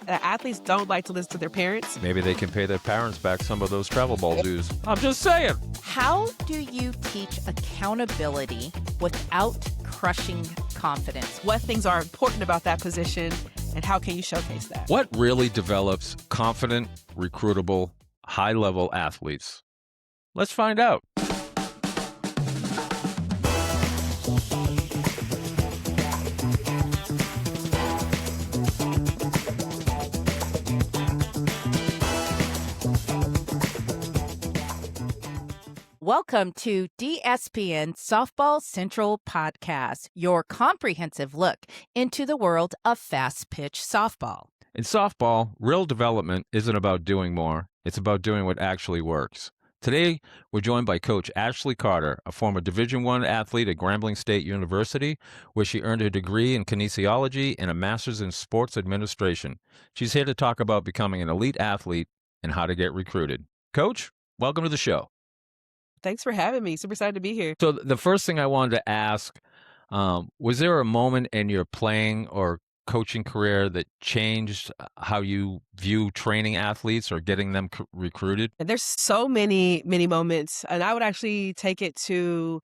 athletes don't like to listen to their parents. Maybe they can pay their parents back some of those travel ball dues. I'm just saying. How do you teach accountability without crushing confidence? What things are important about that position, and how can you showcase that? What really develops confident, recruitable, high-level athletes? Let's find out. Welcome to DSPN Softball Central Podcast, your comprehensive look into the world of fast-pitch softball. In softball, real development isn't about doing more. It's about doing what actually works. Today, we're joined by Coach Ashley Carter, a former Division I athlete at Grambling State University, where she earned a degree in kinesiology and a master's in sports administration. She's here to talk about becoming an elite athlete and how to get recruited. Coach, welcome to the show. Thanks for having me. Super excited to be here. So the first thing I wanted to ask, was there a moment in your playing or coaching career that changed how you view training athletes or getting them recruited? And there's so many moments, and I would actually take it to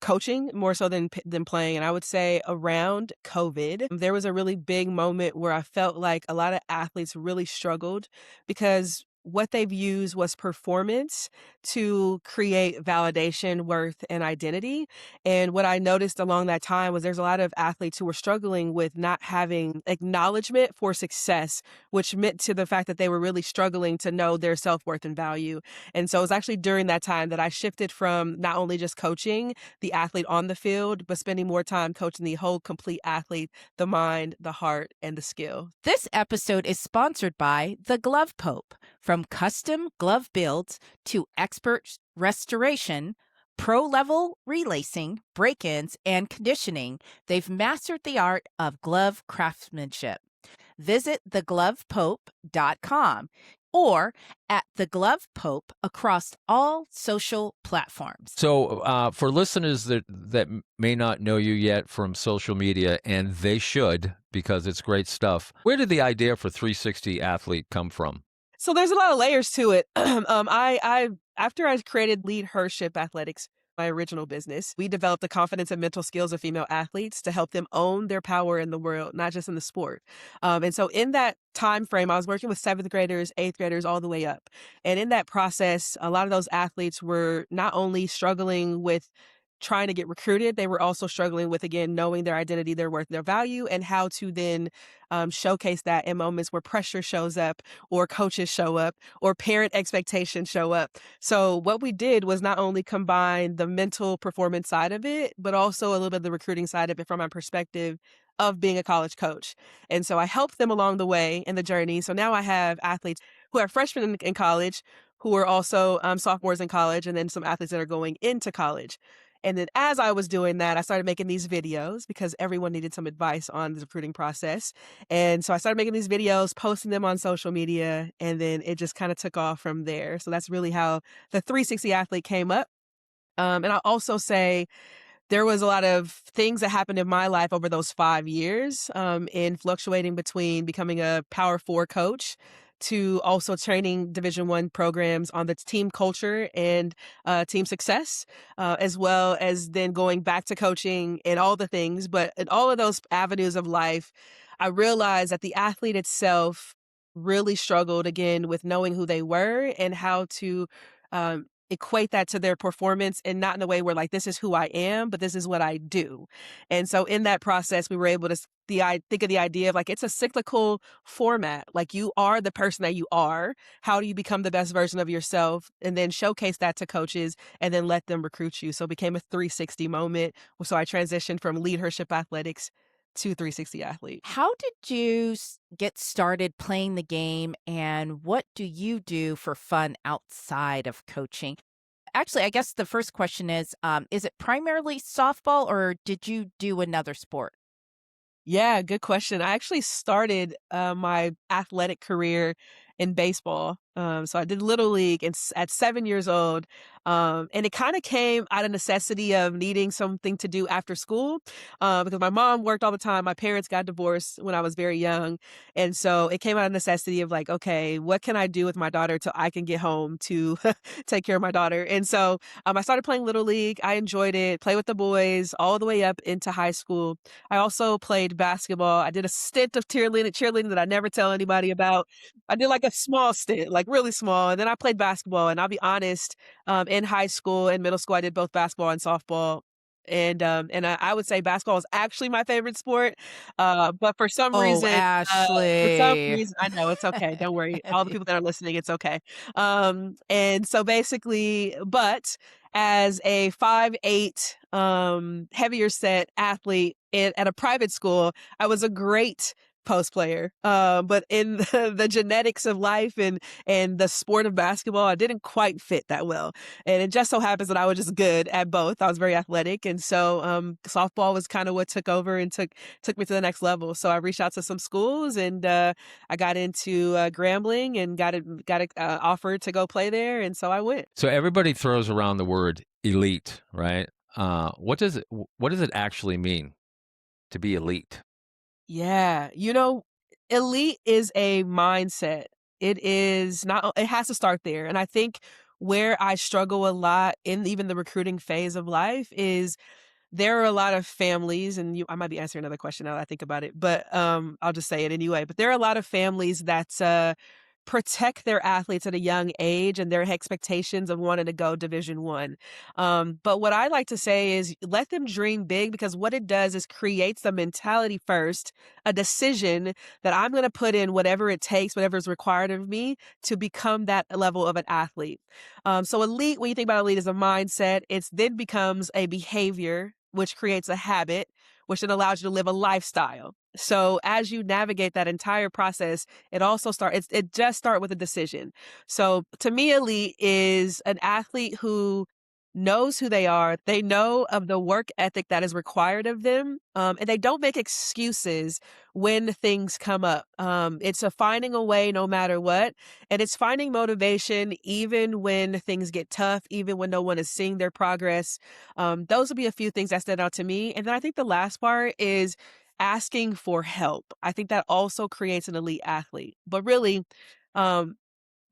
coaching more so than playing. And I would say around COVID, there was a really big moment where I felt like a lot of athletes really struggled because what they've used was performance to create validation, worth, and identity. And what I noticed along that time was there's a lot of athletes who were struggling with not having acknowledgement for success, which meant to the fact that they were really struggling to know their self-worth and value. And so it was actually during that time that I shifted from not only just coaching the athlete on the field, but spending more time coaching the whole complete athlete, the mind, the heart, and the skill. This episode is sponsored by The Glove Pope. From custom glove builds to expert restoration, pro-level relacing, break-ins, and conditioning, they've mastered the art of glove craftsmanship. Visit theglovepope.com or at The Glove Pope across all social platforms. So for listeners that may not know you yet from social media, and they should because it's great stuff, where did the idea for 360 Athlete come from? So there's a lot of layers to it. After I created Lead Hership Athletics, my original business, we developed the confidence and mental skills of female athletes to help them own their power in the world, not just in the sport. And so in that time frame, I was working with 7th graders, 8th graders, all the way up. And in that process, a lot of those athletes were not only struggling with trying to get recruited, they were also struggling with, again, knowing their identity, their worth, their value, and how to then showcase that in moments where pressure shows up or coaches show up or parent expectations show up. So what we did was not only combine the mental performance side of it, but also a little bit of the recruiting side of it from my perspective of being a college coach. And so I helped them along the way in the journey. So now I have athletes who are freshmen in college, who are also sophomores in college, and then some athletes that are going into college. And then as I was doing that, I started making these videos because everyone needed some advice on the recruiting process. And so I started making these videos, posting them on social media, and then it just kind of took off from there. So that's really how the 360 Athlete came up. And I'll also say there was a lot of things that happened in my life over those 5 years in fluctuating between becoming a Power 4 coach to also training Division I programs on the team culture and team success, as well as then going back to coaching and all the things. But in all of those avenues of life, I realized that the athlete itself really struggled, again, with knowing who they were and how to equate that to their performance, and not in a way where like, this is who I am, but this is what I do. And so in that process, we were able to think of the idea of like, it's a cyclical format. Like, you are the person that you are. How do you become the best version of yourself? And then showcase that to coaches and then let them recruit you. So it became a 360 moment. So I transitioned from Lead Hership Athletics to 360 Athlete. How did you get started playing the game, and what do you do for fun outside of coaching? Actually, I guess the first question is it primarily softball, or did you do another sport? Yeah, good question. I actually started my athletic career in baseball. So I did Little League at 7 years old. And it kind of came out of necessity of needing something to do after school because my mom worked all the time. My parents got divorced when I was very young. And so it came out of necessity of like, okay, what can I do with my daughter till I can get home to take care of my daughter? And so I started playing Little League. I enjoyed it, play with the boys all the way up into high school. I also played basketball. I did a stint of cheerleading that I never tell anybody about. I did like a small stint, like really small. And then I played basketball. And I'll be honest, in high school and middle school, I did both basketball and softball. And I would say basketball is actually my favorite sport. But Oh, for some Ashley. reason, I know it's okay. Don't worry. All the people that are listening, it's okay. And so basically, but as a 5'8", heavier set athlete at a private school, I was a great post player. But in the genetics of life and the sport of basketball, I didn't quite fit that well. And it just so happens that I was just good at both. I was very athletic. And so softball was kind of what took over and took me to the next level. So I reached out to some schools and I got into Grambling and got offered to go play there. And so I went. So everybody throws around the word elite, right? What does it actually mean to be elite? Yeah. Elite is a mindset. It is not, it has to start there. And I think where I struggle a lot in even the recruiting phase of life is there are a lot of families, and I might be answering another question now that I think about it, but I'll just say it anyway. But there are a lot of families that protect their athletes at a young age and their expectations of wanting to go Division One. But what I like to say is let them dream big because what it does is creates the mentality first, a decision that I'm going to put in whatever it takes, whatever is required of me to become that level of an athlete. So elite, when you think about elite, is a mindset. It's then becomes a behavior, which creates a habit, which then allows you to live a lifestyle. So as you navigate that entire process, it just start with a decision. So to me, elite is an athlete who knows who they are. They know of the work ethic that is required of them. And they don't make excuses when things come up. It's a finding a way no matter what. And it's finding motivation even when things get tough, even when no one is seeing their progress. Those would be a few things that stand out to me. And then I think the last part is asking for help. I think that also creates an elite athlete. But really, um,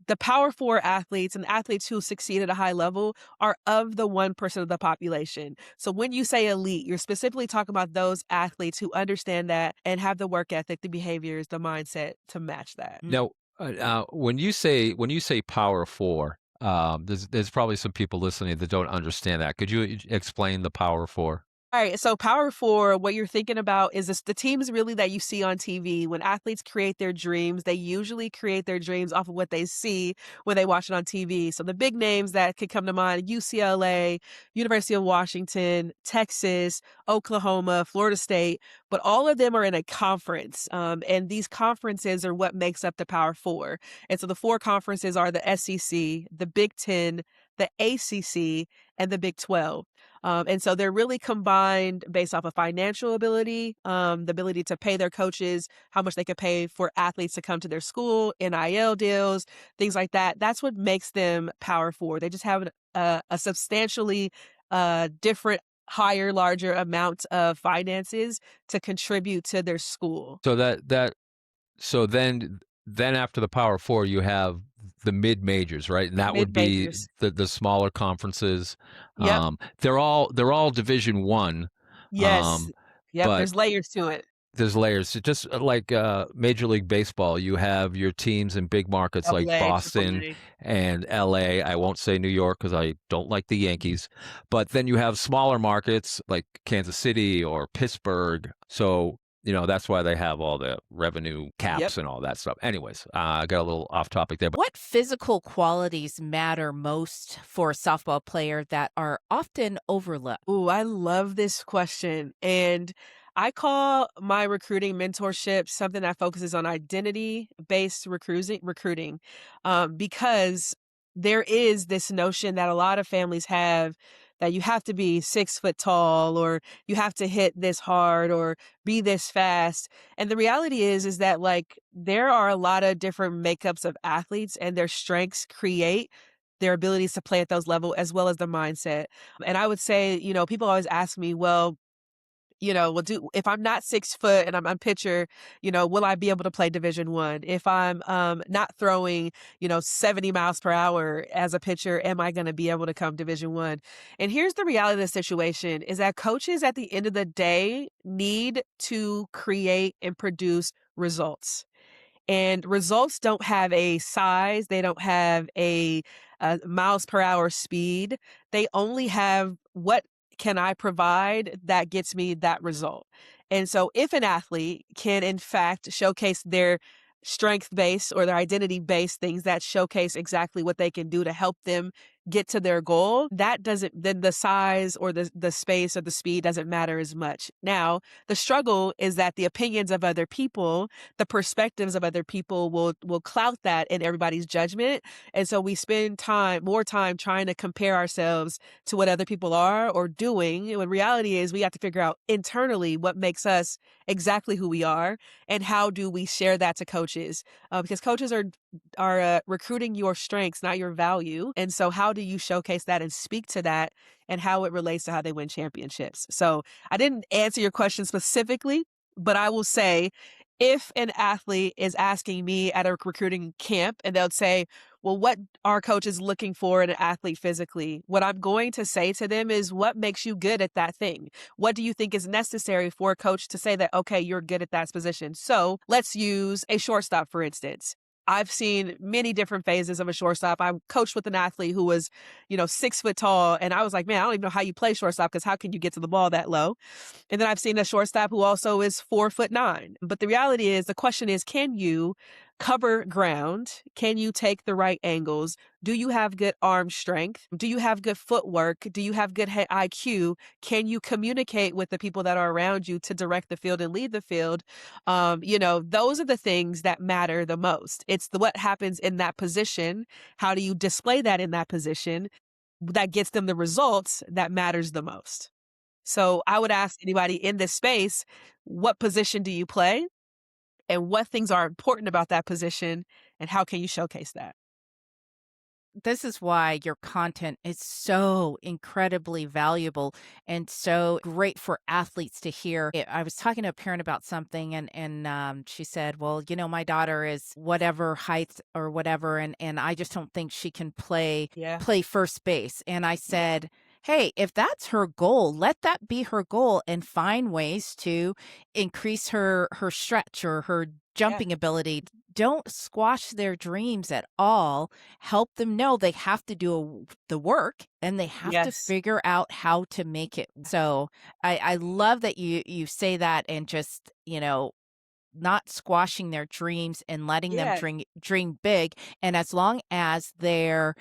the power four athletes and athletes who succeed at a high level are of the 1% of the population. So when you say elite, you're specifically talking about those athletes who understand that and have the work ethic, the behaviors, the mindset to match that. Now, when you say Power Four, there's probably some people listening that don't understand that. Could you explain the Power Four? All right, so Power Four, what you're thinking about is the teams really that you see on TV. When athletes create their dreams, they usually create their dreams off of what they see when they watch it on TV. So the big names that could come to mind: UCLA, University of Washington, Texas, Oklahoma, Florida State. But all of them are in a conference, and these conferences are what makes up the Power Four. And so the four conferences are the SEC, the Big Ten, the ACC, and the Big 12. And so they're really combined based off of financial ability, the ability to pay their coaches, how much they could pay for athletes to come to their school, NIL deals, things like that. That's what makes them Power Four. They just have a substantially different, higher, larger amount of finances to contribute to their school. So so then after the Power Four, you have the mid majors, right? And The that would mid be majors. the smaller conferences. Yep. They're all Division One, Yes. um, Yep. but There's layers to it. there's layers. Just like Major League Baseball, you have your teams in big markets like Double A, triple Boston A. and LA. I won't say New York because I don't like the Yankees. But then you have smaller markets like Kansas City or Pittsburgh. So, that's why they have all the revenue Yep. caps and all that stuff. Anyways, I got a little off topic there. But What physical qualities matter most for a softball player that are often overlooked? Ooh, I love this question. And I call my recruiting mentorship something that focuses on identity-based recruiting, because there is this notion that a lot of families have that you have to be 6 foot tall or you have to hit this hard or be this fast. And the reality is that like there are a lot of different makeups of athletes and their strengths create their abilities to play at those level as well as the mindset. And I would say, people always ask me, well, well, do if I'm not 6 foot and I'm pitcher, will I be able to play Division 1? If I'm not throwing, 70 miles per hour as a pitcher, am I going to be able to come Division 1? And here's the reality of the situation is that coaches at the end of the day need to create and produce results. And results don't have a size, they don't have a miles per hour speed. They only have what can I provide that gets me that result. And so if an athlete can in fact showcase their strength based or their identity based things that showcase exactly what they can do to help them get to their goal, that doesn't then the size or the space or the speed doesn't matter as much. Now, the struggle is that the opinions of other people, the perspectives of other people will clout that in everybody's judgment. And so we spend more time trying to compare ourselves to what other people are or doing. When reality is we have to figure out internally what makes us exactly who we are and how do we share that to coaches? Because coaches are recruiting your strengths, not your value. And so how do you showcase that and speak to that and how it relates to how they win championships? So I didn't answer your question specifically, but I will say if an athlete is asking me at a recruiting camp and they'll say, well, what are coaches looking for in an athlete physically? What I'm going to say to them is what makes you good at that thing? What do you think is necessary for a coach to say that, okay, you're good at that position? So let's use a shortstop, for instance. I've seen many different phases of a shortstop. I coached with an athlete who was, 6 foot tall. And I was like, man, I don't even know how you play shortstop because how can you get to the ball that low? And then I've seen a shortstop who also is 4'9". But the reality is, the question is, can you cover ground? Can you take the right angles? Do you have good arm strength? Do you have good footwork? Do you have good head IQ? Can you communicate with the people that are around you to direct the field and lead the field? Those are the things that matter the most. It's what happens in that position. How do you display that in that position that gets them the results that matters the most? So I would ask anybody in this space, what position do you play? And what things are important about that position? And how can you showcase that? This is why your content is so incredibly valuable and so great for athletes to hear. I was talking to a parent about something, and she said, "Well, my daughter is whatever height or whatever, and I just don't think she can Yeah. play first base." And I Yeah. said, "Hey, if that's her goal, let that be her goal, and find ways to increase her stretch or her Yeah. jumping ability. Don't squash their dreams at all. Help them know they have to do the work and they have to Yes. figure out how to make it." So I love that you say that and just, not squashing their dreams and letting them Yeah. dream big. And as long as their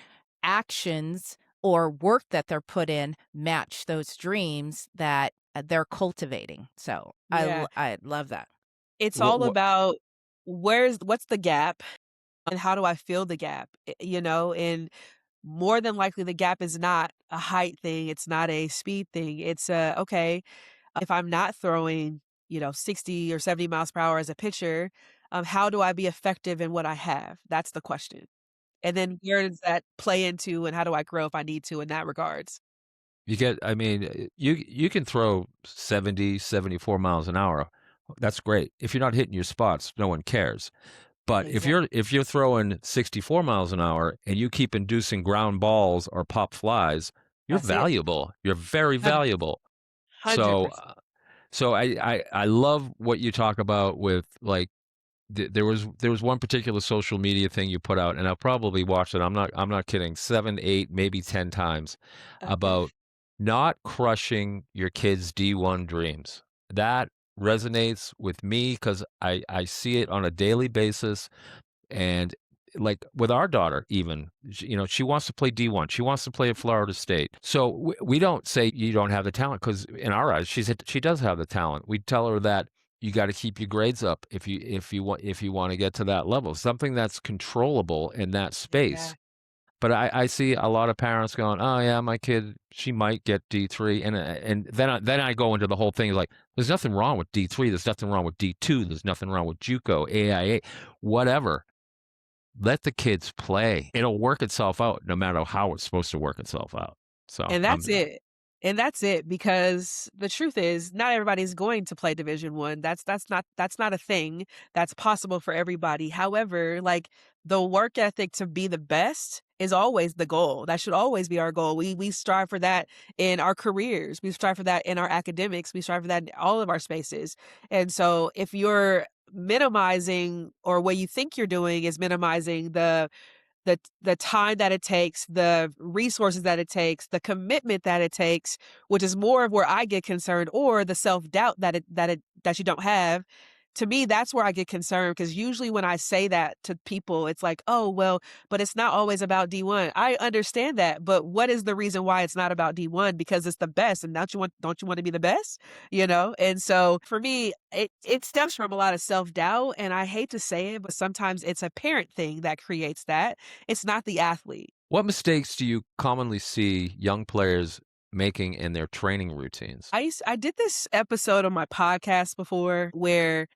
actions or work that they're put in match those dreams that they're cultivating. So Yeah. I love that. It's What, all what, about what's the gap and how do I fill the gap? And more than likely the gap is not a height thing. It's not a speed thing. It's okay, if I'm not throwing, 60 or 70 miles per hour as a pitcher, how do I be effective in what I have? That's the question. And then where does that play into and how do I grow if I need to in that regards? I mean, you can throw 70, 74 miles an hour. That's great. If you're not hitting your spots, no one cares. But Exactly. if you're throwing 64 miles an hour and you keep inducing ground balls or pop flies, you're That's it. valuable. You're very 100 valuable. So 100%. I love what you talk about with like there was one particular social media thing you put out, and I'll probably watch it. I'm not kidding. 7, 8, maybe 10 times Okay. about not crushing your kids' D1 dreams. That resonates with me because I see it on a daily basis, and like with our daughter, even she wants to play D1. She wants to play at Florida State. So we don't say you don't have the talent because in our eyes, she does have the talent. We tell her that you got to keep your grades up if you want to get to that level, something that's controllable in that Yeah. space. But I see a lot of parents going, "Oh yeah, my kid, she might get D3," and then I go into the whole thing like, there's nothing wrong with D3, there's nothing wrong with D2, there's nothing wrong with JUCO, AIA, whatever. Let the kids play. It'll work itself out no matter how it's supposed to work itself out. So And that's it. And that's it, because the truth is not everybody's going to play Division 1. That's not a thing that's possible for everybody. However, like, the work ethic to be the best is always the goal. That should always be our goal. We strive for that in our careers. We strive for that in our academics. We strive for that in all of our spaces. And so if you're minimizing, or what you think you're doing is minimizing the time that it takes, the resources that it takes, the commitment that it takes, which is more of where I get concerned, or the self-doubt that you don't have. To me, that's where I get concerned, because usually when I say that to people, it's like, "Oh, well, but it's not always about D1." I understand that, but what is the reason why it's not about D1? Because it's the best, and don't you want to be the best? And so for me, it stems from a lot of self-doubt, and I hate to say it, but sometimes it's a parent thing that creates that. It's not the athlete. what mistakes do you commonly see young players making in their training routines? I did this episode on my podcast before where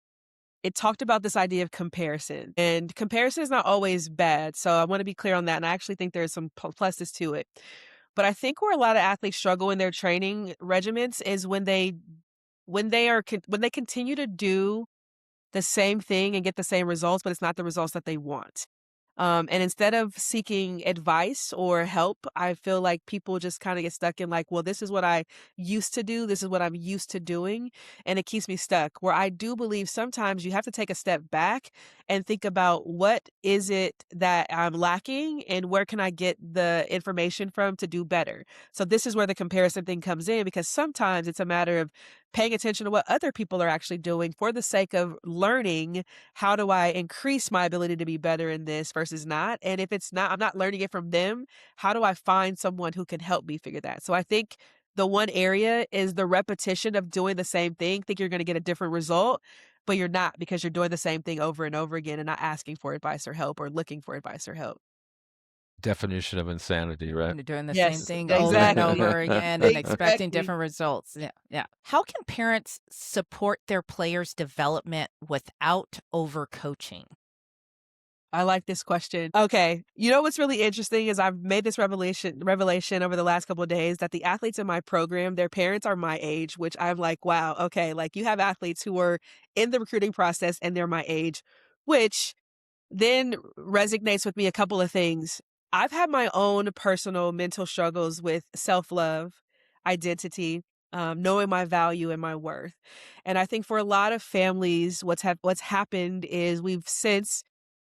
it talked about this idea of comparison. And comparison is not always bad. So I want to be clear on that. And I actually think there's some pluses to it. But I think where a lot of athletes struggle in their training regiments is when they continue to do the same thing and get the same results, but it's not the results that they want. And instead of seeking advice or help, I feel like people just kind of get stuck in like, well, this is what I used to do. This is what I'm used to doing. And it keeps me stuck. Where I do believe sometimes you have to take a step back and think about, what is it that I'm lacking and where can I get the information from to do better? So this is where the comparison thing comes in, because sometimes it's a matter of paying attention to what other people are actually doing for the sake of learning, how do I increase my ability to be better in this versus not? And if it's not, I'm not learning it from them, how do I find someone who can help me figure that? So I think the one area is the repetition of doing the same thing. Think you're going to get a different result, but you're not, because you're doing the same thing over and over again and not asking for advice or help, or looking for advice or help. Definition of insanity, right? And doing the same Yes, thing over and exactly. over again and expecting Exactly. different results. Yeah, yeah. How can parents support their players' development without overcoaching? I like this question. Okay. You know what's really interesting is I've made this revelation over the last couple of days that the athletes in my program, their parents are my age, which I'm like, wow, okay, like you have athletes who are in the recruiting process and they're my age, which then resonates with me a couple of things. I've had my own personal mental struggles with self-love, identity, knowing my value and my worth. And I think for a lot of families, what's happened is we've since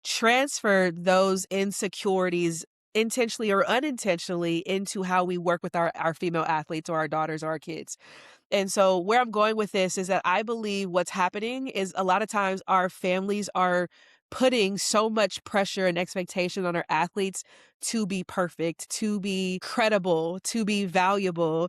transferred those insecurities intentionally or unintentionally into how we work with our female athletes or our daughters or our kids. And so where I'm going with this is that I believe what's happening is a lot of times our families are putting so much pressure and expectation on our athletes to be perfect, to be credible, to be valuable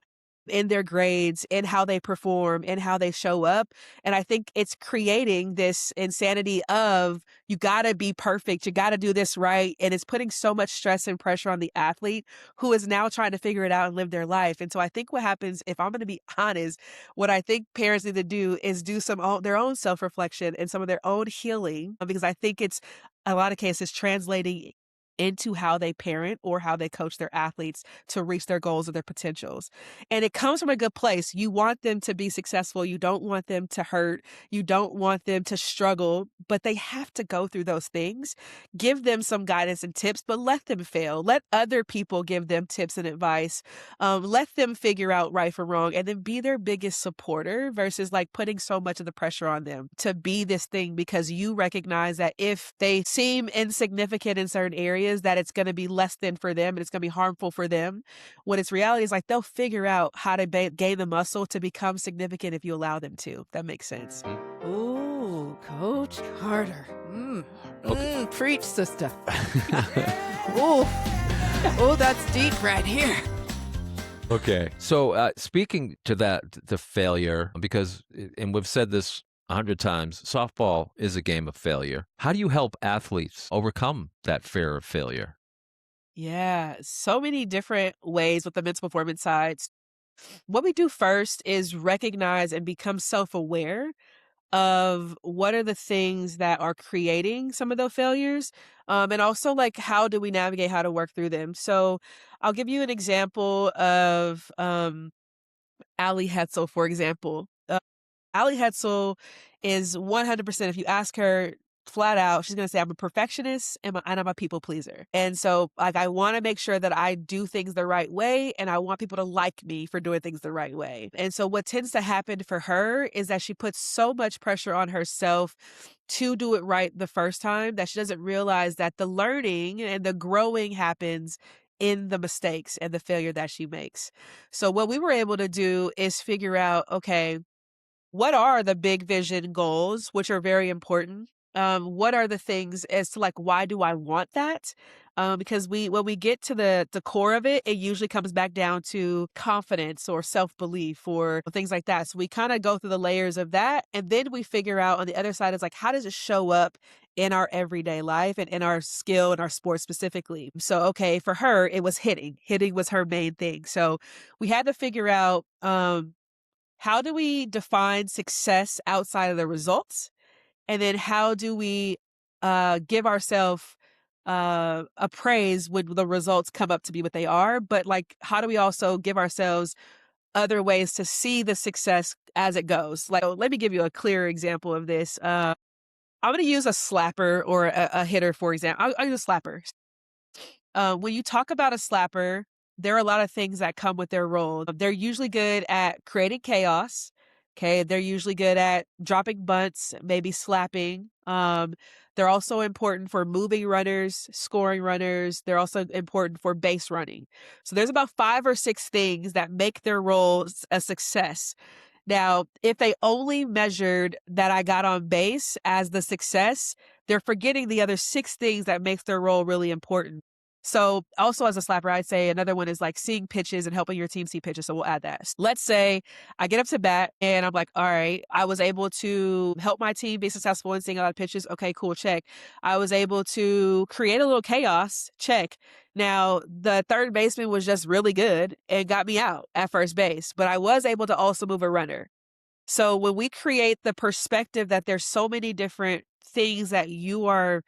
in their grades, in how they perform, in how they show up. And I think it's creating this insanity of, you got to be perfect, you got to do this right. And it's putting so much stress and pressure on the athlete, who is now trying to figure it out and live their life. And so I think what happens, if I'm going to be honest, what I think parents need to do is do their own self-reflection and some of their own healing, because I think it's a lot of cases translating into how they parent or how they coach their athletes to reach their goals or their potentials. And it comes from a good place. You want them to be successful. You don't want them to hurt. You don't want them to struggle, but they have to go through those things. Give them some guidance and tips, but let them fail. Let other people give them tips and advice. Let them figure out right from wrong, and then be their biggest supporter versus like putting so much of the pressure on them to be this thing, because you recognize that if they seem insignificant in certain areas, that it's going to be less than for them and it's going to be harmful for them. When it's reality is like they'll figure out how to gain the muscle to become significant if you allow them to. If that makes sense. Ooh, Coach Carter. Preach, sister. Ooh, that's deep right here. Okay. So speaking to that, the failure, because, and we've said this 100 times, softball is a game of failure. How do you help athletes overcome that fear of failure? Yeah, so many different ways with the mental performance sides. What we do first is recognize and become self-aware of what are the things that are creating some of those failures, and also like how do we navigate how to work through them. So I'll give you an example of Ali Hetzel, for example. Ali Hetzel is 100%, if you ask her flat out, she's gonna say, "I'm a perfectionist and I'm a people pleaser." And so, like, I wanna make sure that I do things the right way, and I want people to like me for doing things the right way. And so what tends to happen for her is that she puts so much pressure on herself to do it right the first time that she doesn't realize that the learning and the growing happens in the mistakes and the failure that she makes. So what we were able to do is figure out, okay, what are the big vision goals, which are very important? What are the things as to like why do I want that? Because we when we get to the core of it, it usually comes back down to confidence or self belief or things like that. So we kind of go through the layers of that, and then we figure out on the other side is like how does it show up in our everyday life and in our skill and our sport specifically. So okay, for her it was hitting. Hitting was her main thing. So we had to figure out how do we define success outside of the results? And then how do we give ourselves a praise when the results come up to be what they are? But like, how do we also give ourselves other ways to see the success as it goes? Like, let me give you a clear example of this. I'm going to use a slapper or a hitter, for example. I'll use a slapper. When you talk about a slapper, there are a lot of things that come with their role. They're usually good at creating chaos. Okay. They're usually good at dropping bunts, maybe slapping. They're also important for moving runners, scoring runners. They're also important for base running. So there's about 5 or 6 things that make their roles a success. Now, if they only measured that I got on base as the success, they're forgetting the other 6 things that makes their role really important. So also as a slapper, I'd say another one is like seeing pitches and helping your team see pitches. So we'll add that. Let's say I get up to bat and I'm like, all right, I was able to help my team be successful in seeing a lot of pitches. Okay, cool, check. I was able to create a little chaos. Check. Now, the third baseman was just really good and got me out at first base, but I was able to also move a runner. So when we create the perspective that there's so many different things that you are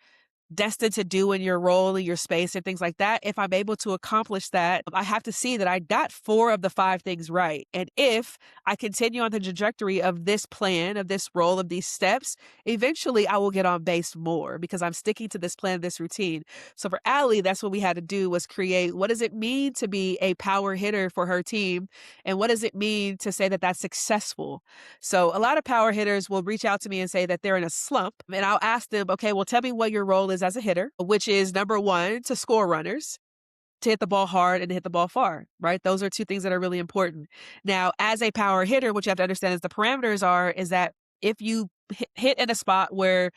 destined to do in your role, in your space, and things like that, if I'm able to accomplish that, I have to see that I got 4 of the 5 things right. And if I continue on the trajectory of this plan, of this role, of these steps, eventually I will get on base more because I'm sticking to this plan, this routine. So for Allie, that's what we had to do was create what does it mean to be a power hitter for her team? And what does it mean to say that that's successful? So a lot of power hitters will reach out to me and say that they're in a slump. And I'll ask them, okay, well, tell me what your role is as a hitter, which is number one, to score runners, to hit the ball hard and to hit the ball far, right? Those are 2 things that are really important. Now, as a power hitter, what you have to understand is the parameters are, is that if you hit in a spot where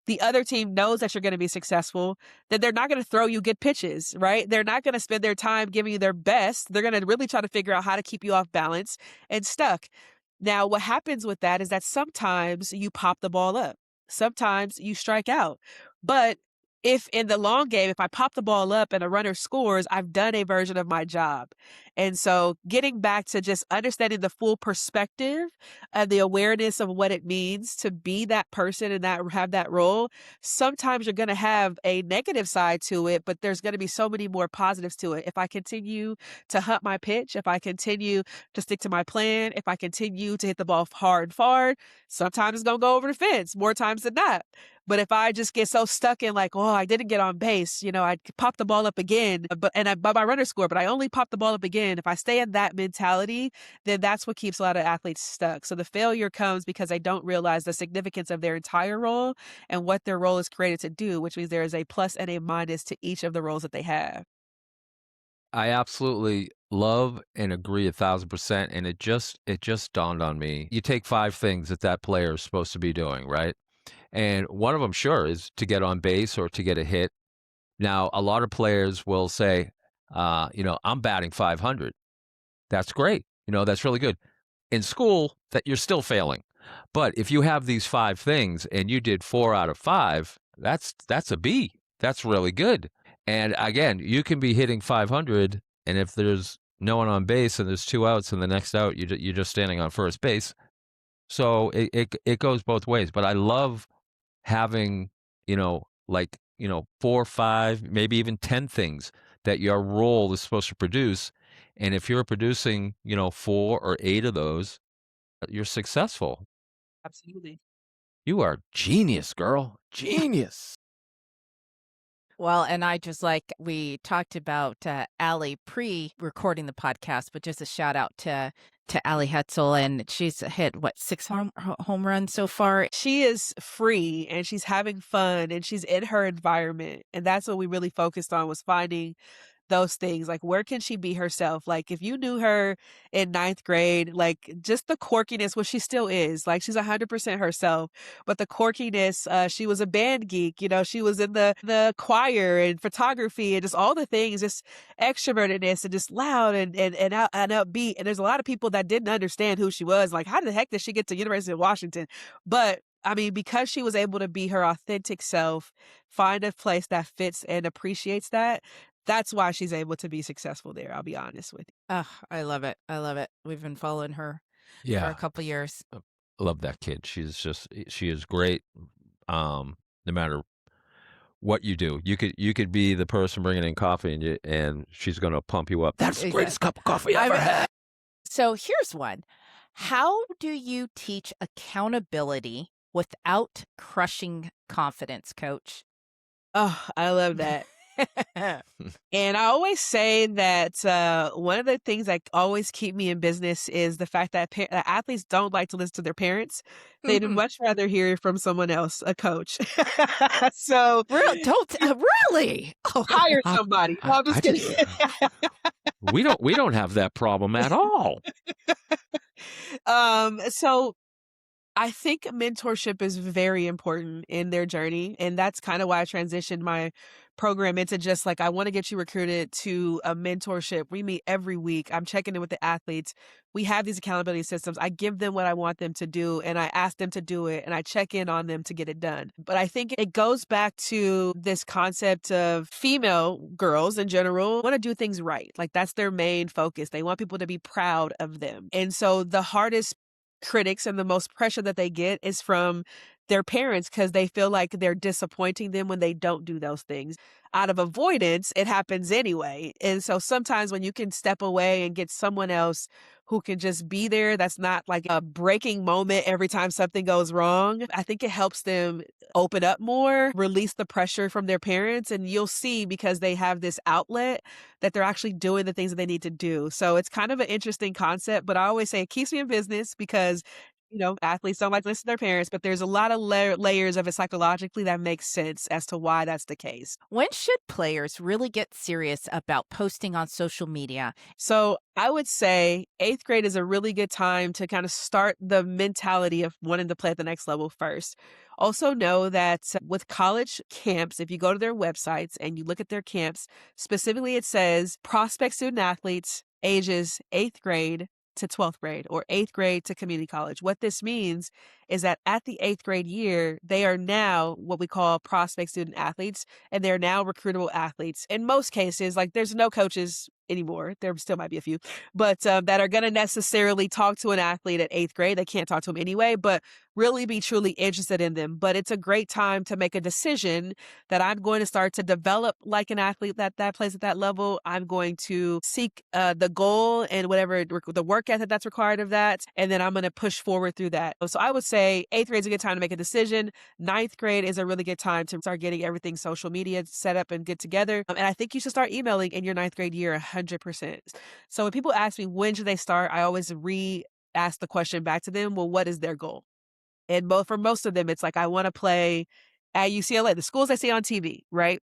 the other team knows that you're going to be successful, then they're not going to throw you good pitches, right? They're not going to spend their time giving you their best. They're going to really try to figure out how to keep you off balance and stuck. Now, what happens with that is that sometimes you pop the ball up. Sometimes you strike out. But if in the long game, if I pop the ball up and a runner scores, I've done a version of my job. And so getting back to just understanding the full perspective and the awareness of what it means to be that person and that have that role, sometimes you're going to have a negative side to it, but there's going to be so many more positives to it. If I continue to hunt my pitch, if I continue to stick to my plan, if I continue to hit the ball hard and far, sometimes it's going to go over the fence more times than not. But if I just get so stuck in like, oh, I didn't get on base, I pop the ball up again, but my runner score, but I only popped the ball up again. If I stay in that mentality, then that's what keeps a lot of athletes stuck. So the failure comes because they don't realize the significance of their entire role and what their role is created to do, which means there is a plus and a minus to each of the roles that they have. I absolutely love and agree 1,000%, and it just dawned on me. You take 5 things that that player is supposed to be doing, right? And one of them, sure, is to get on base or to get a hit. Now, a lot of players will say, "I'm batting 500." That's great. That's really good. In school, that you're still failing. But if you have these 5 things and you did 4 out of 5, that's a B. That's really good. And again, you can be hitting 500, and if there's no one on base and there's 2 outs and the next out, you're just standing on first base. So it goes both ways. But I love having, like, 4, 5, maybe even 10 things that your role is supposed to produce. And if you're producing, 4 or 8 of those, you're successful. Absolutely. You are genius, girl. Genius. Well, and I just like we talked about Allie pre-recording the podcast, but just a shout out to Allie Hetzel, and she's hit what 6 home runs so far. She is free and she's having fun and she's in her environment. And that's what we really focused on, was finding those things. Like, where can she be herself? Like, if you knew her in ninth grade, like, just the quirkiness, which she still is, like, she's 100% herself, but the quirkiness, she was a band geek, she was in the choir and photography and just all the things, just extrovertedness and just loud and upbeat. And there's a lot of people that didn't understand who she was. Like, how the heck did she get to University of Washington? But I mean, because she was able to be her authentic self, find a place that fits and appreciates that, that's why she's able to be successful there, I'll be honest with you. Oh, I love it. I love it. We've been following her for a Yeah. couple years. I love that kid. She is great. No matter what you do, you could be the person bringing in coffee and she's going to pump you up. That's the greatest cup of coffee I ever had. So here's one. How do you teach accountability without crushing confidence, Coach? Oh, I love that. And I always say that one of the things that always keep me in business is the fact that athletes don't like to listen to their parents. They'd much rather hear from someone else, a coach. So Really? Oh, hire somebody. No, I'm just kidding. We don't have that problem at all. So I think mentorship is very important in their journey. And that's kind of why I transitioned my program into just like, I want to get you recruited to a mentorship. We meet every week. I'm checking in with the athletes. We have these accountability systems. I give them what I want them to do and I ask them to do it and I check in on them to get it done. But I think it goes back to this concept of female girls in general want to do things right. Like, that's their main focus. They want people to be proud of them. And so the hardest critics and the most pressure that they get is from their parents, because they feel like they're disappointing them when they don't do those things. Out of avoidance, it happens anyway. And so sometimes when you can step away and get someone else who can just be there, that's not like a breaking moment every time something goes wrong, I think it helps them open up more, release the pressure from their parents. And you'll see, because they have this outlet, that they're actually doing the things that they need to do. So it's kind of an interesting concept, but I always say it keeps me in business because athletes don't like to listen to their parents, but there's a lot of layers of it psychologically that makes sense as to why that's the case. When should players really get serious about posting on social media? So I would say 8th grade is a really good time to kind of start the mentality of wanting to play at the next level first. Also know that with college camps, if you go to their websites and you look at their camps, specifically it says prospect student athletes ages 8th grade to 12th grade or 8th grade to community college. What this means is that at the 8th grade year, they are now what we call prospect student athletes, and they're now recruitable athletes. In most cases, like, there's no coaches anymore. There still might be a few, but that are going to necessarily talk to an athlete at 8th grade. They can't talk to them anyway, but really be truly interested in them. But it's a great time to make a decision that I'm going to start to develop like an athlete that plays at that level. I'm going to seek the goal and whatever the work ethic that's required of that. And then I'm going to push forward through that. So I would say 8th grade is a good time to make a decision. 9th grade is a really good time to start getting everything social media set up and get together. And I think you should start emailing in your 9th grade year 100%. So when people ask me when should they start, I always ask the question back to them, well, what is their goal? And for most of them, it's like, I want to play at UCLA, the schools I see on TV, right?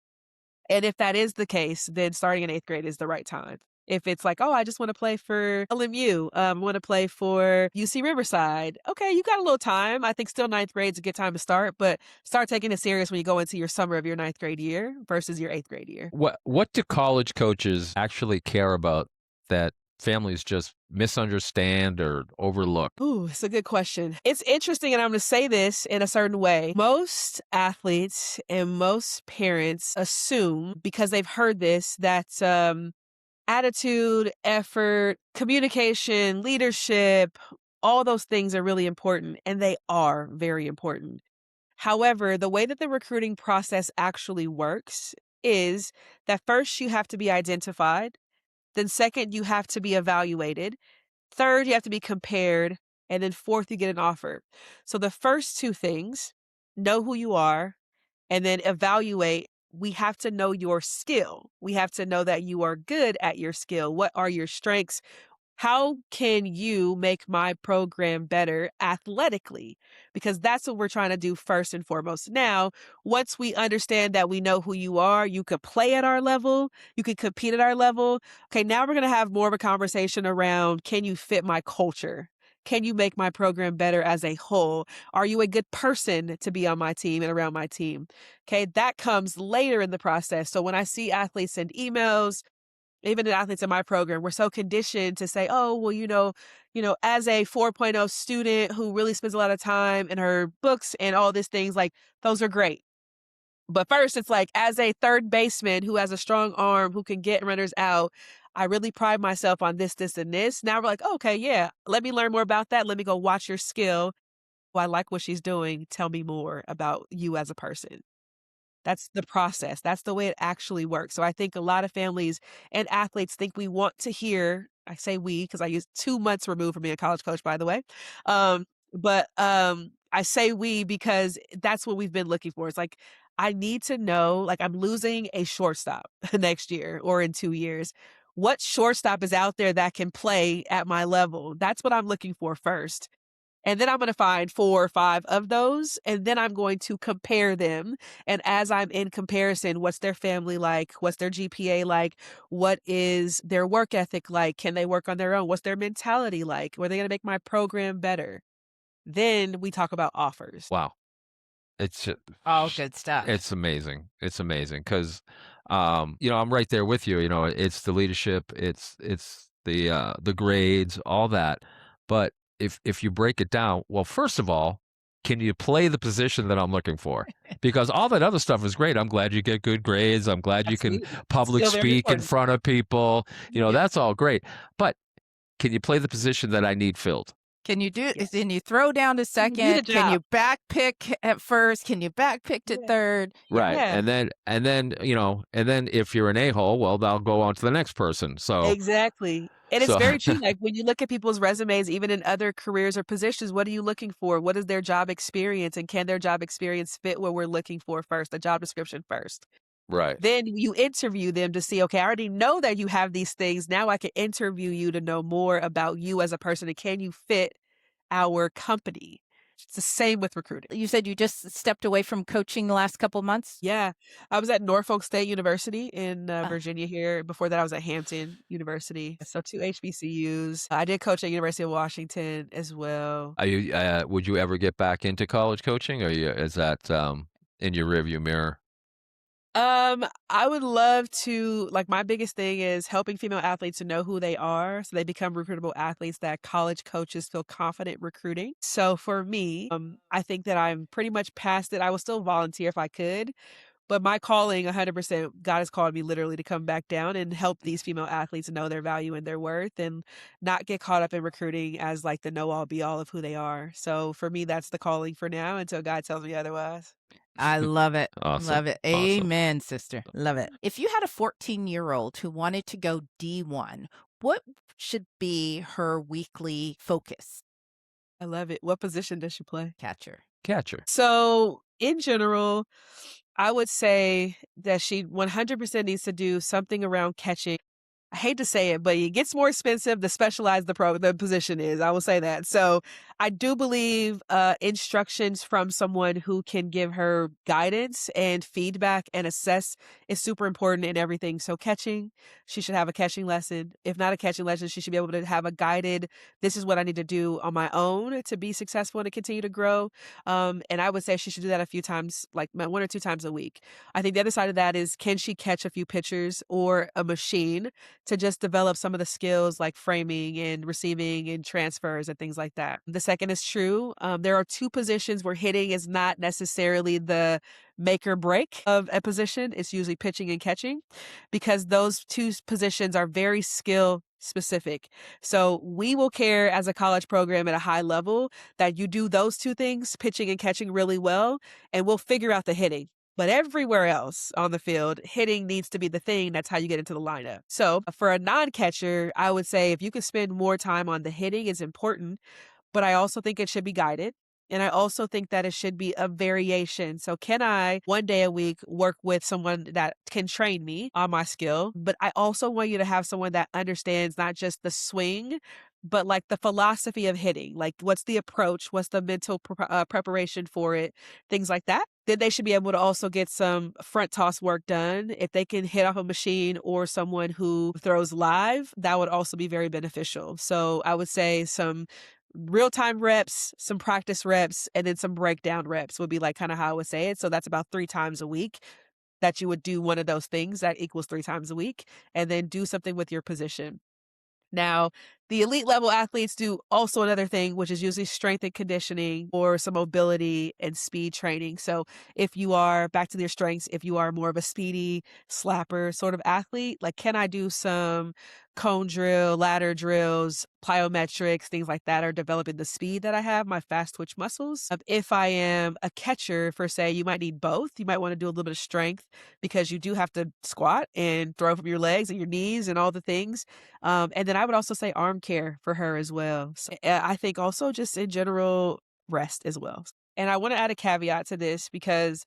And if that is the case, then starting in 8th grade is the right time. If it's like, oh, I just want to play for LMU, want to play for UC Riverside. Okay, you got a little time. I think still 9th grade is a good time to start, but start taking it serious when you go into your summer of your 9th grade year versus your 8th grade year. What do college coaches actually care about that families just misunderstand or overlook? Ooh, it's a good question. It's interesting, and I'm going to say this in a certain way. Most athletes and most parents assume, because they've heard this, that attitude, effort, communication, leadership, all those things are really important, and they are very important. However, the way that the recruiting process actually works is that first you have to be identified, then second you have to be evaluated, third you have to be compared, and then fourth you get an offer. So the first two things, know who you are and then evaluate. We have to know your skill. We have to know that you are good at your skill. What are your strengths? How can you make my program better athletically? Because that's what we're trying to do first and foremost. Now, once we understand that we know who you are, you could play at our level, you could compete at our level. Okay, now we're going to have more of a conversation around, can you fit my culture? Can you make my program better as a whole? Are you a good person to be on my team and around my team? Okay, that comes later in the process. So when I see athletes send emails, even the athletes in my program, we're so conditioned to say, oh, well, as a 4.0 student who really spends a lot of time in her books and all these things, like those are great. But first, it's like, as a third baseman who has a strong arm, who can get runners out, I really pride myself on this, this, and this. Now we're like, oh, okay, yeah, let me learn more about that. Let me go watch your skill. Well, I like what she's doing. Tell me more about you as a person. That's the process. That's the way it actually works. So I think a lot of families and athletes think we want to hear, I say we, because I use 2 months removed from being a college coach, by the way. I say we because that's what we've been looking for. It's like, I need to know, like, I'm losing a shortstop next year or in 2 years. What shortstop is out there that can play at my level? That's what I'm looking for first. And then I'm going to find 4 or 5 of those, and then I'm going to compare them. And as I'm in comparison, what's their family like? What's their GPA like? What is their work ethic like? Can they work on their own? What's their mentality like? Are they going to make my program better? Then we talk about offers. Wow. It's All good stuff. it's amazing. It's amazing because, I'm right there with you. It's the leadership, it's the grades, all that. But if you break it down, well, first of all, can you play the position that I'm looking for? Because all that other stuff is great. I'm glad you get good grades. I'm glad you can Absolutely. public Still very speak in important. front of people. Yeah. That's all great. But can you play the position that I need filled? Can you do Yeah. Can you throw down to Can you do the second? Can job? you back pick at first? Can you back pick to Yeah. third? Right. Yeah. And then if you're an a-hole, well, they'll go on to the next person. So Exactly. And it's so very true. Like, when you look at people's resumes, even in other careers or positions, what are you looking for? What is their job experience? And can their job experience fit what we're looking for first, the job description first? right. Then you interview them to see, okay, I already know that you have these things. Now I can interview you to know more about you as a person. And can you fit our company? It's the same with recruiting. You said you just stepped away from coaching the last couple months? Yeah. I was at Norfolk State University in Uh, Virginia here. Before that, I was at Hampton University. So 2 HBCUs. I did coach at University of Washington as well. Would you ever get back into college coaching, or is that in your rearview mirror? I would love to, like, my biggest thing is helping female athletes to know who they are so they become recruitable athletes that college coaches feel confident recruiting. So for me, I think that I'm pretty much past it. I will still volunteer if I could, but my calling 100%, God has called me literally to come back down and help these female athletes know their value and their worth and not get caught up in recruiting as like the know all be all of who they are. So for me, that's the calling for now until God tells me otherwise. I love it. Awesome. Love it. Awesome. Amen, sister. Love it. If you had a 14-year-old who wanted to go D1, what should be her weekly focus? I love it. What position does she play? Catcher. Catcher. So in general, I would say that she 100% needs to do something around catching. I hate to say it, but it gets more expensive the specialized the position is. I will say that. So I do believe instructions from someone who can give her guidance and feedback and assess is super important in everything. So, catching, she should have a catching lesson. If not a catching lesson, she should be able to have a guided, this is what I need to do on my own to be successful and to continue to grow. And I would say she should do that a few times, like 1 or 2 times a week. I think the other side of that is, can she catch a few pitchers or a machine to just develop some of the skills like framing and receiving and transfers and things like that. The second is true. There are two positions where hitting is not necessarily the make or break of a position. It's usually pitching and catching, because those positions are very skill specific. So we will care as a college program at a high level that you do those two things, pitching and catching, really well, and we'll figure out the hitting. But everywhere else on the field, hitting needs to be the thing. That's how you get into the lineup. So for a non-catcher, I would say if you could spend more time on the hitting, is important, but I also think it should be guided. And I also think that it should be a variation. So can I 1 day a week work with someone that can train me on my skill? But I also want you to have someone that understands not just the swing, but like the philosophy of hitting. Like, what's the approach? What's the mental preparation for it? Things like that. Then they should be able to also get some front toss work done. If they can hit off a machine or someone who throws live, that would also be very beneficial. So I would say some real time reps, some practice reps, and then some breakdown reps would be like kind of how I would say it. So that's about 3 times a week that you would do one of those things. That equals 3 times a week. And then do something with your position. Now, the elite level athletes do also another thing, which is usually strength and conditioning or some mobility and speed training. So, if you are back to their strengths, if you are more of a speedy slapper sort of athlete, like, can I do some cone drill, ladder drills, plyometrics, things like that are developing the speed that I have, my fast twitch muscles. If I am a catcher, for say, you might need both. You might want to do a little bit of strength because you do have to squat and throw from your legs and your knees and all the things. And then I would also say arm care for her as well. So, I think also just in general, rest as well. And I want to add a caveat to this, because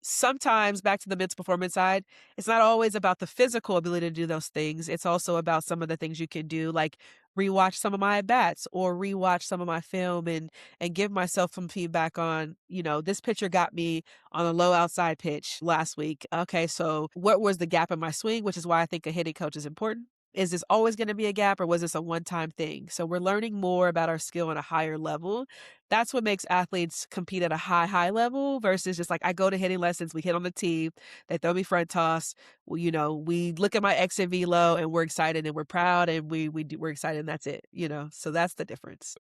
sometimes, back to the mental performance side, it's not always about the physical ability to do those things. It's also about some of the things you can do, like rewatch some of my at bats or rewatch some of my film and give myself some feedback on, this pitcher got me on a low outside pitch last week. Okay, so what was the gap in my swing? Which is why I think a hitting coach is important. Is this always going to be a gap, or was this a one-time thing? So we're learning more about our skill on a higher level. That's what makes athletes compete at a high level versus just like, I go to hitting lessons, we hit on the tee, they throw me front toss. Well, we look at my exit velo and we're excited and we're proud and we're excited and that's it. So that's the difference.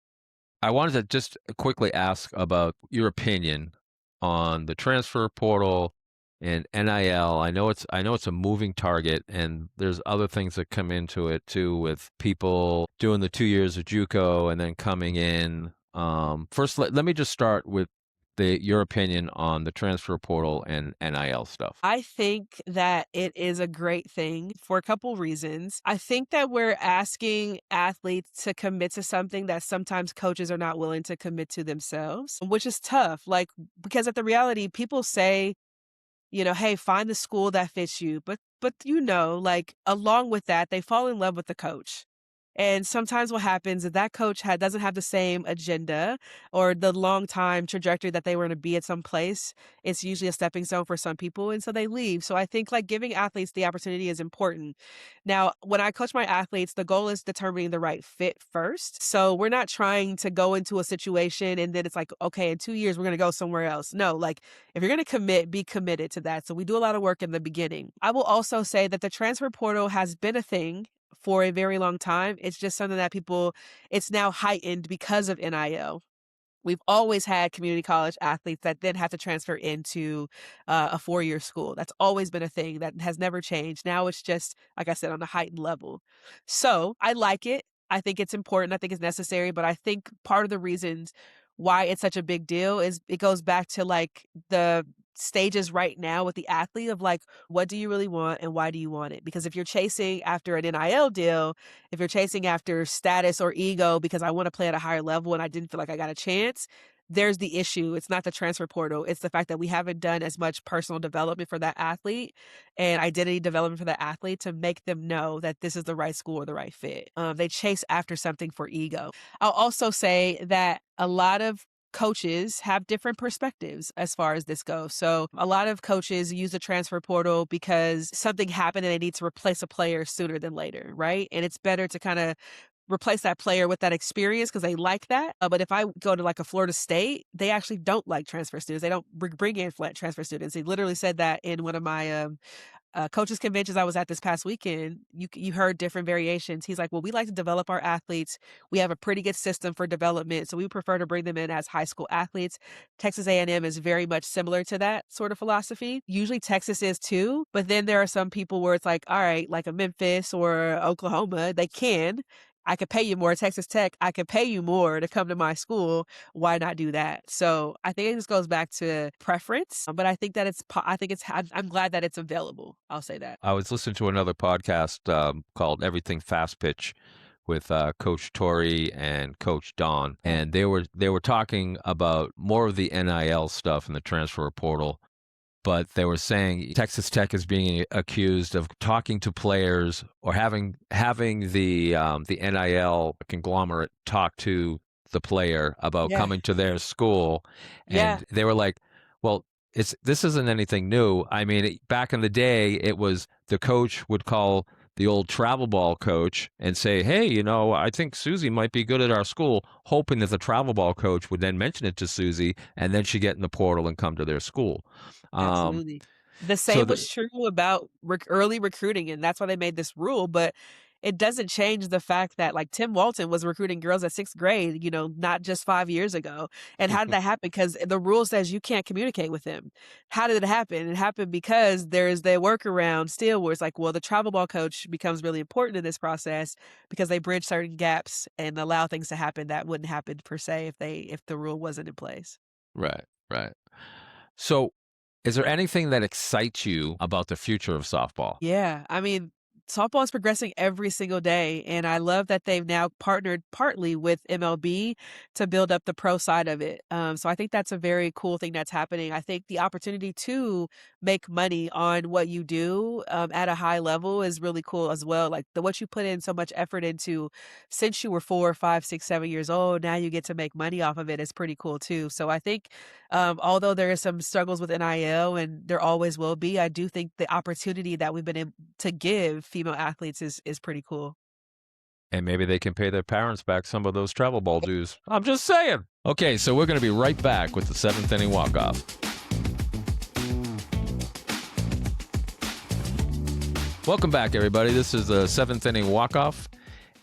I wanted to just quickly ask about your opinion on the transfer portal and NIL. I know it's a moving target, and there's other things that come into it too, with people doing the 2 years of JUCO and then coming in. First, let me just start with your opinion on the transfer portal and NIL stuff. I think that it is a great thing for a couple reasons. I think that we're asking athletes to commit to something that sometimes coaches are not willing to commit to themselves, which is tough. Like, because at the reality, people say, hey, find the school that fits you. But like, along with that, they fall in love with the coach. And sometimes what happens is that coach doesn't have the same agenda or the long time trajectory that they were going to be at some place. It's usually a stepping stone for some people, and so they leave. So I think like giving athletes the opportunity is important. Now, when I coach my athletes, the goal is determining the right fit first. So we're not trying to go into a situation and then it's like, okay, in 2 years we're going to go somewhere else. No, like, if you're going to commit, be committed to that. So we do a lot of work in the beginning. I will also say that the transfer portal has been a thing for a very long time. It's just something that it's now heightened because of NIL. We've always had community college athletes that then have to transfer into a 4-year school. That's always been a thing that has never changed. Now it's just, like I said, on a heightened level. So I like it. I think it's important. I think it's necessary. But I think part of the reasons why it's such a big deal is it goes back to like the stages right now with the athlete of like, what do you really want and why do you want it? Because if you're chasing after an NIL deal, if you're chasing after status or ego because I want to play at a higher level and I didn't feel like I got a chance, there's the issue. It's not the transfer portal. It's the fact that we haven't done as much personal development for that athlete and identity development for that athlete to make them know that this is the right school or the right fit. They chase after something for ego. I'll also say that a lot of coaches have different perspectives as far as this goes. So a lot of coaches use the transfer portal because something happened and they need to replace a player sooner than later, right? And it's better to kind of replace that player with that experience because they like that. But if I go to like a Florida State, they actually don't like transfer students. They don't bring in flat transfer students. He literally said that in one of my coaches conventions I was at this past weekend. You heard different variations. He's like, well, we like to develop our athletes. We have a pretty good system for development, so we prefer to bring them in as high school athletes. Texas A&M is very much similar to that sort of philosophy. Usually Texas is too, but then there are some people where it's like, all right, like a Memphis or Oklahoma, they can. I could pay you more. Texas Tech, I could pay you more to come to my school. Why not do that? So I think it just goes back to preference, but I think that I'm glad that it's available. I'll say that. I was listening to another podcast called Everything Fast Pitch with Coach Tori and Coach Don, and they were talking about more of the NIL stuff in the transfer portal. But they were saying Texas Tech is being accused of talking to players or having the NIL conglomerate talk to the player about Yeah. coming to their school, Yeah. and they were like, "Well, this isn't anything new. I mean, back in the day, it was the coach would call the old travel ball coach and say, 'Hey, I think Susie might be good at our school,' hoping that the travel ball coach would then mention it to Susie, and then she'd get in the portal and come to their school." Um, Absolutely. The so same was the true about early recruiting, and that's why they made this rule, but it doesn't change the fact that, like, Tim Walton was recruiting girls at 6th grade, not just 5 years ago. And how did that happen? Because the rule says you can't communicate with them. How did it happen? It happened because there's the workaround still where it's like, well, the travel ball coach becomes really important in this process because they bridge certain gaps and allow things to happen that wouldn't happen per se if the rule wasn't in place. right, right. So, is there anything that excites you about the future of softball? Yeah, I mean, softball is progressing every single day, and I love that they've now partnered partly with MLB to build up the pro side of it. So I think that's a very cool thing that's happening. I think the opportunity to make money on what you do at a high level is really cool as well. Like what you put in so much effort into since you were 4, 5, 6, 7 years old, now you get to make money off of it is pretty cool too. So I think although there is some struggles with NIL and there always will be, I do think the opportunity that we've been able to give female athletes is pretty cool. And maybe they can pay their parents back some of those travel ball dues. I'm just saying. Okay, so we're going to be right back with the seventh inning walk-off. Welcome back, everybody. This is the seventh inning walk-off.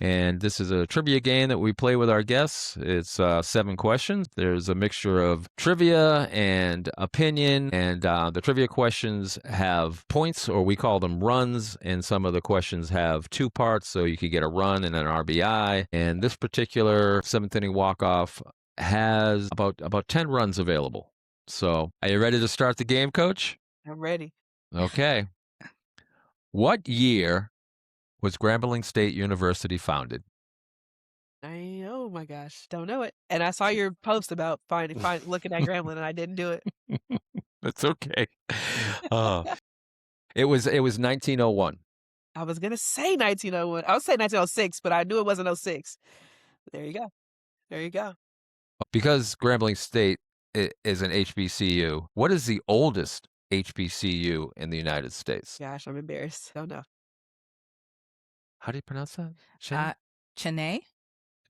And this is a trivia game that we play with our guests. It's 7 questions. There's a mixture of trivia and opinion. And the trivia questions have points, or we call them runs. And some of the questions have 2 parts, so you could get a run and an RBI. And this particular 7th inning walk-off has about 10 runs available. So are you ready to start the game, Coach? I'm ready. Okay. What year was Grambling State University founded? Oh my gosh, don't know it. And I saw your post about looking at Gremlin, and I didn't do it. That's okay. Uh, it was 1901. I was gonna say 1901. I would say 1906, but I knew it wasn't '06. There you go. There you go. Because Grambling State is an HBCU, what is the oldest HBCU in the United States? Gosh, I'm embarrassed. Don't know. How do you pronounce that? Cheney? Chennai?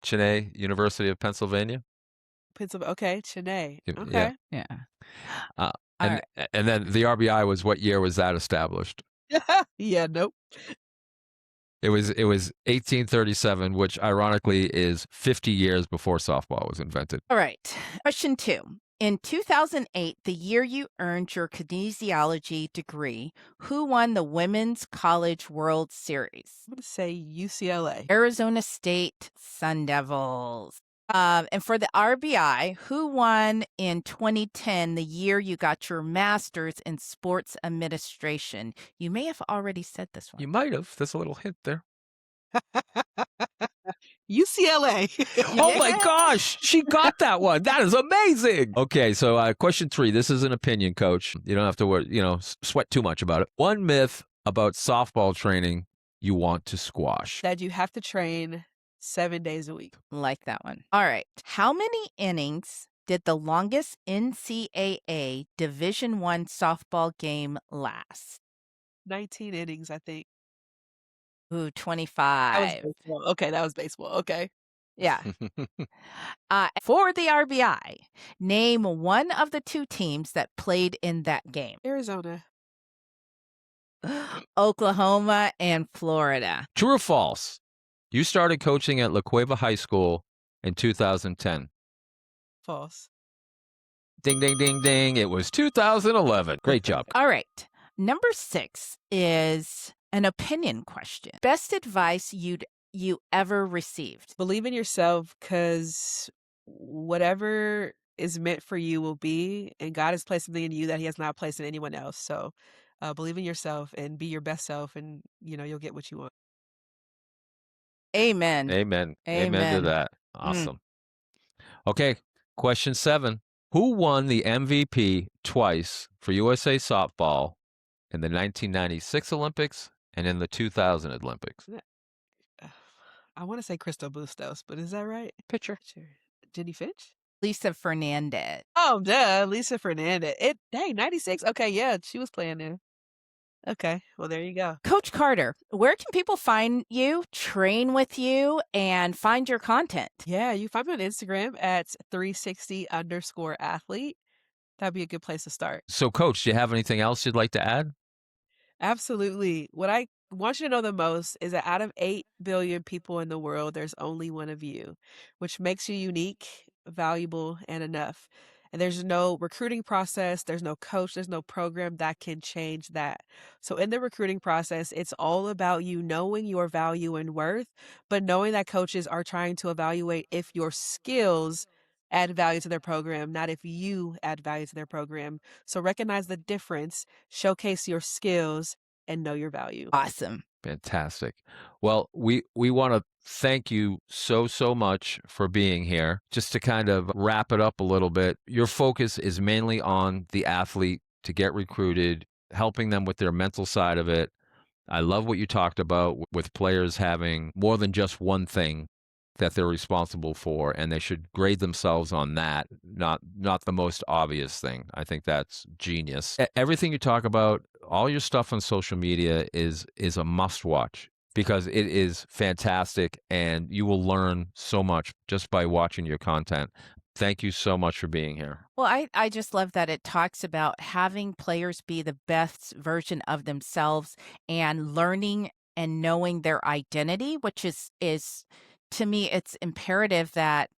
Cheney, University of Pennsylvania? Pennsylvania. Okay, Chennai. Yeah. Okay. Yeah. Uh, All and right. and then the RBI was, what year was that established? Yeah, nope. It was 1837, which ironically is 50 years before softball was invented. All right. Question 2. In 2008, the year you earned your kinesiology degree, who won the Women's College World Series? I'm gonna say UCLA. Arizona State Sun Devils. And for the RBI, who won in 2010, the year you got your master's in sports administration? You may have already said this one. You might have. There's a little hint there. UCLA. Oh my Yeah. gosh, she got that one. That is amazing. Okay, so question 3. This is an opinion, Coach. You don't have to worry, sweat too much about it. One myth about softball training you want to squash. That you have to train 7 days a week. Like that one. All right. How many innings did the longest NCAA Division I softball game last? 19 innings, I think. Ooh, That was 25. baseball. Okay, that was baseball. Okay. Yeah. For the RBI, name one of the 2 teams that played in that game. Arizona. Oklahoma and Florida. True or false? You started coaching at La Cueva High School in 2010. False. Ding, ding, ding, ding. It was 2011. Great job. All right. Number 6 is an opinion question. Best advice you ever received. Believe in yourself, because whatever is meant for you will be, and God has placed something in you that he has not placed in anyone else. So believe in yourself and be your best self, and you'll get what you want. Amen. Amen. Amen to that. Awesome. Okay, question 7. Who won the MVP twice for USA softball in the 1996 Olympics and in the 2000 Olympics? I want to say Crystal Bustos, but is that right? Pitcher. Sure. Jenny Finch? Lisa Fernandez. Oh, duh, Lisa Fernandez. Dang, 96. Okay, yeah, she was playing there. Okay, well, there you go. Coach Carter, where can people find you, train with you, and find your content? Yeah, you find me on Instagram at 360_athlete. That'd be a good place to start. So, Coach, do you have anything else you'd like to add? Absolutely. What I want you to know the most is that out of 8 billion people in the world, there's only one of you, which makes you unique, valuable, and enough. And there's no recruiting process, there's no coach, there's no program that can change that. So in the recruiting process, it's all about you knowing your value and worth, but knowing that coaches are trying to evaluate if your skills add value to their program, not if you add value to their program. So recognize the difference, showcase your skills, and know your value. Awesome. Fantastic. Well, we want to thank you so much for being here. Just to kind of wrap it up a little bit, your focus is mainly on the athlete to get recruited, helping them with their mental side of it. I love what you talked about with players having more than just one thing that they're responsible for, and they should grade themselves on that, not the most obvious thing. I think that's genius. Everything you talk about, all your stuff on social media is a must watch because it is fantastic, and you will learn so much just by watching your content. Thank you so much for being here. Well, I just love that it talks about having players be the best version of themselves and learning and knowing their identity, which is to me, it's imperative that,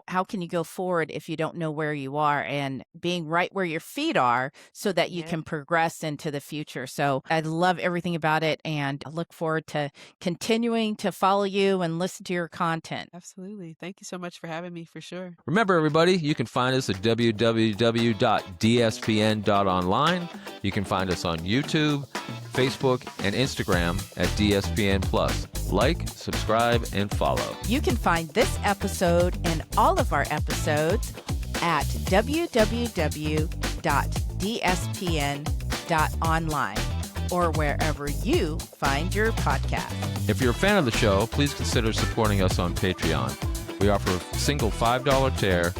how can you go forward if you don't know where you are, and being right where your feet are so that you can progress into the future. So I love everything about it, and I look forward to continuing to follow you and listen to your content. Absolutely. Thank you so much for having me, for sure. Remember, everybody, you can find us at www.dspn.online. You can find us on YouTube, Facebook, and Instagram at dspnplus. Like, subscribe, and follow. You can find this episode and all of our episodes at www.dspn.online or wherever you find your podcast. If you're a fan of the show, please consider supporting us on Patreon. We offer a single $5 tier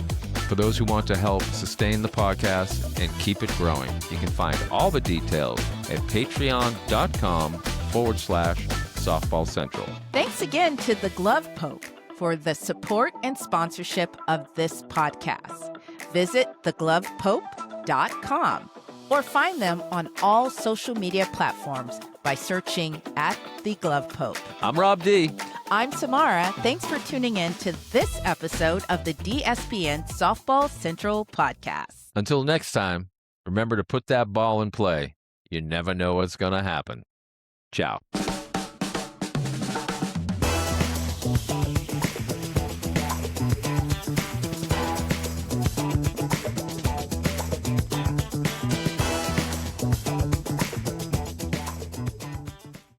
for those who want to help sustain the podcast and keep it growing. You can find all the details at patreon.com/Softball Central. Thanks again to the Glove Pope for the support and sponsorship of this podcast. Visit theglovepope.com or find them on all social media platforms by searching at The Glove Pope. I'm Rob D. I'm Samara. Thanks for tuning in to this episode of the DSPN Softball Central podcast. Until next time, remember to put that ball in play. You never know what's going to happen. Ciao.